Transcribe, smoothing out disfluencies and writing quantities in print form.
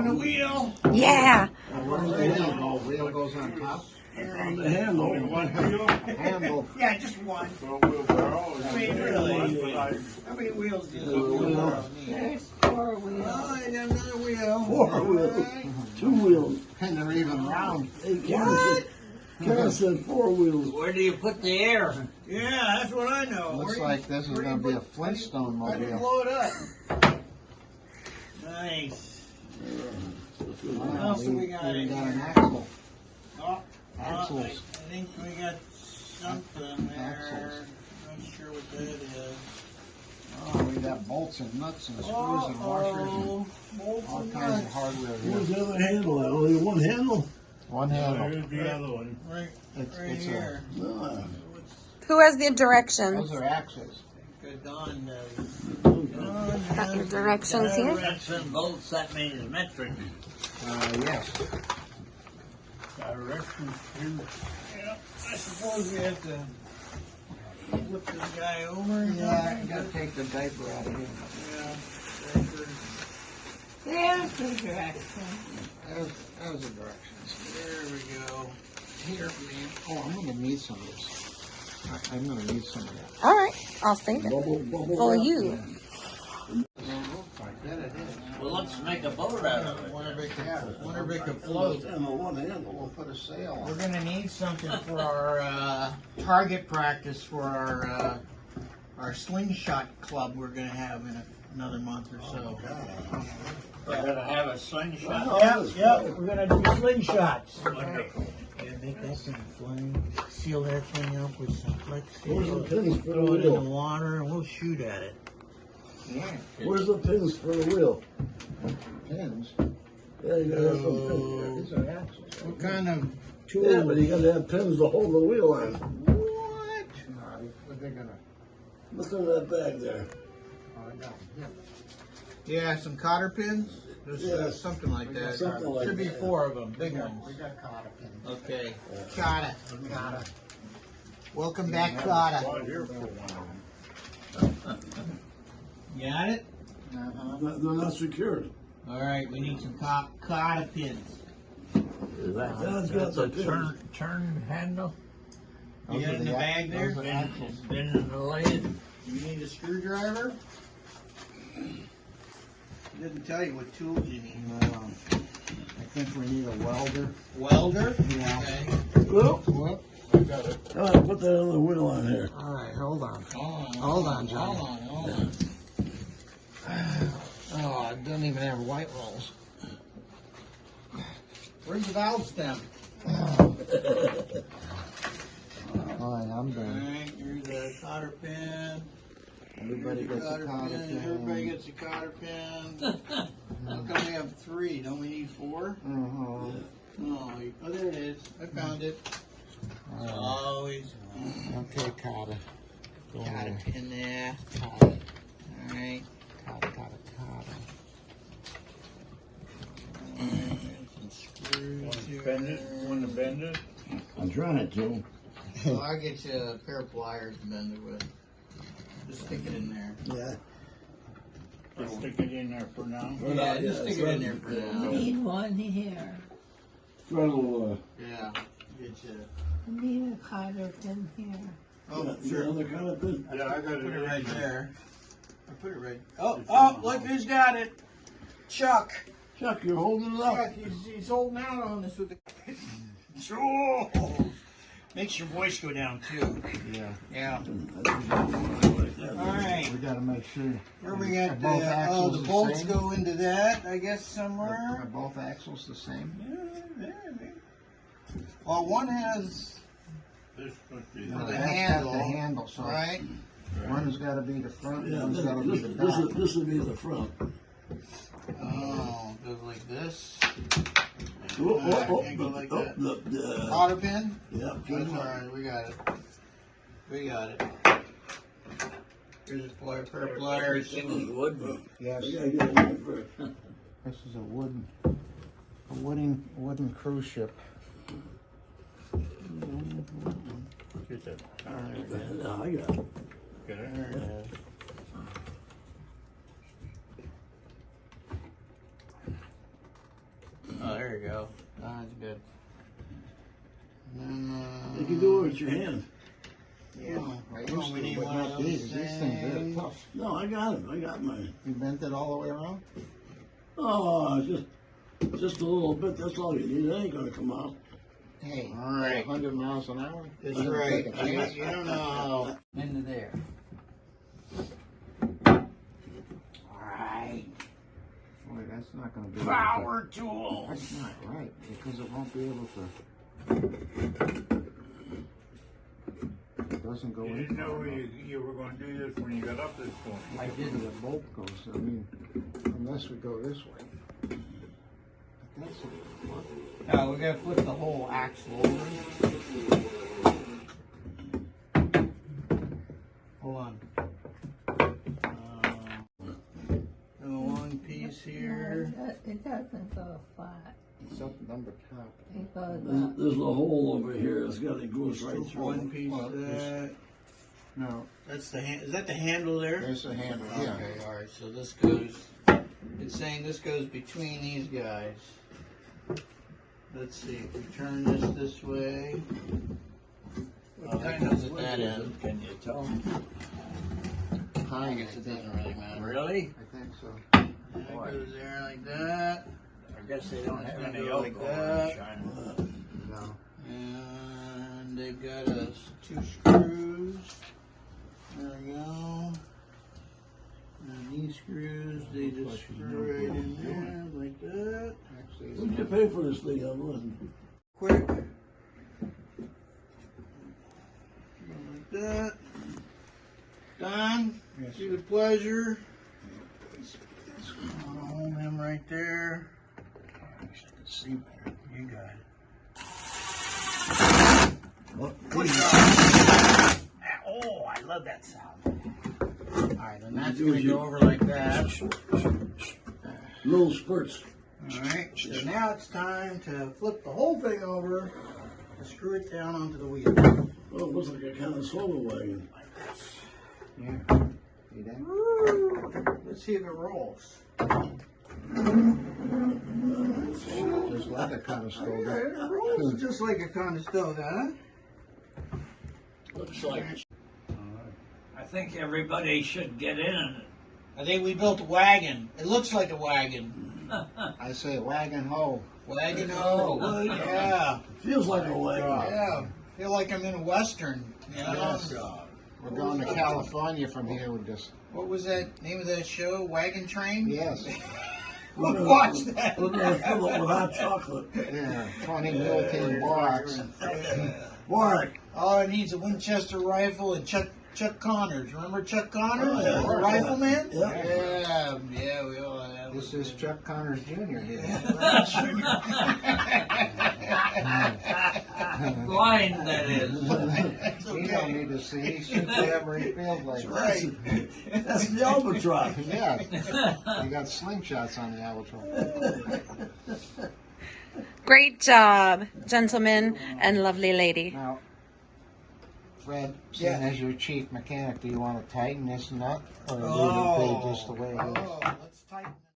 on the wheel. Yeah. Where's the wheel? The wheel goes on top. On the handle. One wheel? Handle. Yeah, just one. So wheelbarrow. I mean, really. How many wheels do you need? There's 4 wheels. Oh, I got another wheel. 4 wheels. 2 wheels. And they're even round. Hey, Karen said 4 wheels. Where do you put the air? Yeah, that's what I know. Looks like this is going to be a Flintstone How do you mobile. blow it up? Nice. What else do we got in got an here? axle. Oh, Axles. I think we got something there. Axles. Not sure what that is. Oh, we got bolts and nuts and screws and washers and Bolts all and kinds of nuts. hardware Where's here. the other handle? Only one handle? One handle. Here's the other one. Right, It's, right it's here. No. Who has the directions? those are axles. Good Don does. Got your directions here. Nuts and bolts, that means metric. Yes. Directions here. Yeah, I suppose we have to flip this guy over. or Yeah, something? you got to take the diaper out of here. Yeah. There's the direction. There's the directions. There we go. Here, man. Oh, I'm going to need some of this. I'm going to need some of that. All right. I'll save it Bubble for wrap. you. I bet it is. Well, let's make a boat out of it. Wonder if it could float. And the one handle. We'll put a sail on. We're gonna need something for our target practice for our slingshot club. We're gonna have in another month or so. We're gonna have a slingshot. Yep. We're gonna do slingshots. Wonderful. Yeah, make that thing flame. Seal that thing up with some flex Where's the seal. pins for the Throw it in the wheel? water and we'll shoot at it. Yeah. Where's the pins for the wheel? Pins. Yeah, you gotta have some pins. These are axles. What kind of tool? Yeah, but you gotta have pins to hold the wheel on. What? What they're going to... Look in that bag there. Oh, I got them. Yeah, some cotter pins. There's, Yeah. something like that. Something like Should be that. 4 of them, big We ones. got cotter pins. Okay, Cotta. Welcome back, Cotta. Right here for one. Got it? They're not secured. All right, we need some Cotta pins. That's got the pins. Turn handle. You got it in the bag there? Those are axles. Been in the lid. You need a screwdriver? It didn't tell you what tools you need. I think we need a welder. Welder? Yeah. Okay. Whoop. Whoop. All right, put that other wheel on here. All right, hold on. Hold on, John. Hold on. Oh, it doesn't even have white rolls. Where's the valve stem? All right, I'm All done. right, here's the cotter pin. Everybody Here's gets a cotter pin. Everybody gets a cotter pin. How come we have 3? Don't we need 4? Uh-huh. Oh, there it is. I found it. Always Okay, cotter. Go got there. it in there. Cotter. All right. Cotter, cotter, cotter. Some screws here. Bend it. Want to bend it? I'm trying to. Well, I'll get you a pair of pliers to bend it with. Just stick it in there. Yeah. Just stick it in there for now. Yeah, just stick it in there for now. Need one here. Throttle, Yeah. Get you. Need a cotter pin here. Oh, the sure. other kind of pin. Yeah, I got Put it it right there. I put it right. Oh, look who's got it. Chuck. Chuck, you're holding it up. Chuck, he's holding out on this with the. Jules. Makes your voice go down too. Yeah. Yeah. All All right. We gotta make sure. Where we got Both the axles the bolts same? go into that, I guess Are somewhere. both axles the same? Yeah. Well, one has This must be the that's got handle, the handle, so right? one's gotta be the front, Yeah, one's gotta be the back. this would be the front. Oh, goes like this. Can't go like that. the, Cotter pin. yeah, That's all right. We got it. We got it. Here's a pair of pliers. Everything was wood. Yes, I gotta get it in first. this is a wooden cruise ship. Get that. No, I got it. Get it? there you go. That's good. And then, You can do it with your hand. yeah. I Oh, used we to, need but one not of these. those These things are things. tough. No, I got it. I got mine. You bent it all the way around? Oh, just a little bit. That's all you need. It ain't gonna come out. Hey, All right. 100 miles an hour? That's I'm gonna right. take a chance. You don't know how. Into there. Alright. Boy, that's not going to be Power tool. That's not right, because it won't be able to. It doesn't go You in. didn't know you were going to do this when you got up this point. I didn't. The bolt goes. I mean, unless we go this way. But that's a, No, we gotta flip the whole axle over. Hold on. One piece here. It doesn't go flat. it's up number top. It goes up. There's a hole over here. It's got it goes right through. One piece Well, of that. No, That's the hand. Is that the handle there? there's the handle. Yeah. Okay. All right. So this goes. It's saying this goes between these guys. Let's see. If we turn this way. Oh, that goes at that end. Can you tell? I guess it doesn't really matter. Really? I think so. That goes there like that. I guess they don't have It's any gonna go like alcohol that. shining. No. And they've got us 2 screws. There we go. And these screws, they just screw right in there like that. Actually, What did it's you pay for this thing, Evelyn? Quick. Go like that. Done. Yes. See with pleasure. Hold him right there. I wish I could see better. You got it. What? Oh, I love that sound. Alright, and that's do going is to you- go over like that. Little spurts. Alright, so now it's time to flip the whole thing over and screw it down onto the wheel. Oh, it looks like a kind of soda wagon. yeah. See that? Woo! Let's see if it rolls. Just like a kind of stove. It rolls just like a Conestoga, huh? Looks like. I think everybody should get in. I think we built a wagon. It looks like a wagon. I say wagon ho. Wagon oh, yeah. Feels like a wagon. Yeah. Feel like I'm in a western. You know? Yes. We're going to California from here with this. What was that name of that show? Wagon Train? Yes. Watch that. We're gonna fill it with hot chocolate. Yeah. 20 Milton blocks. Warwick. All it needs a Winchester rifle and Chuck Connors. Remember Chuck Connors? Oh, yeah. The rifleman? Yeah. Yeah, we all have. This is Chuck Connors Jr. here. Blind, that is. That's He don't okay. need to see. He shoots whatever he feels like. Right. That's the albatross. Yeah. You got slingshots on the albatross. Great job, gentlemen and lovely lady. Now, Fred, seeing Yeah. as your chief mechanic, do you want to tighten this nut or leave it just the way it is? Oh, let's tighten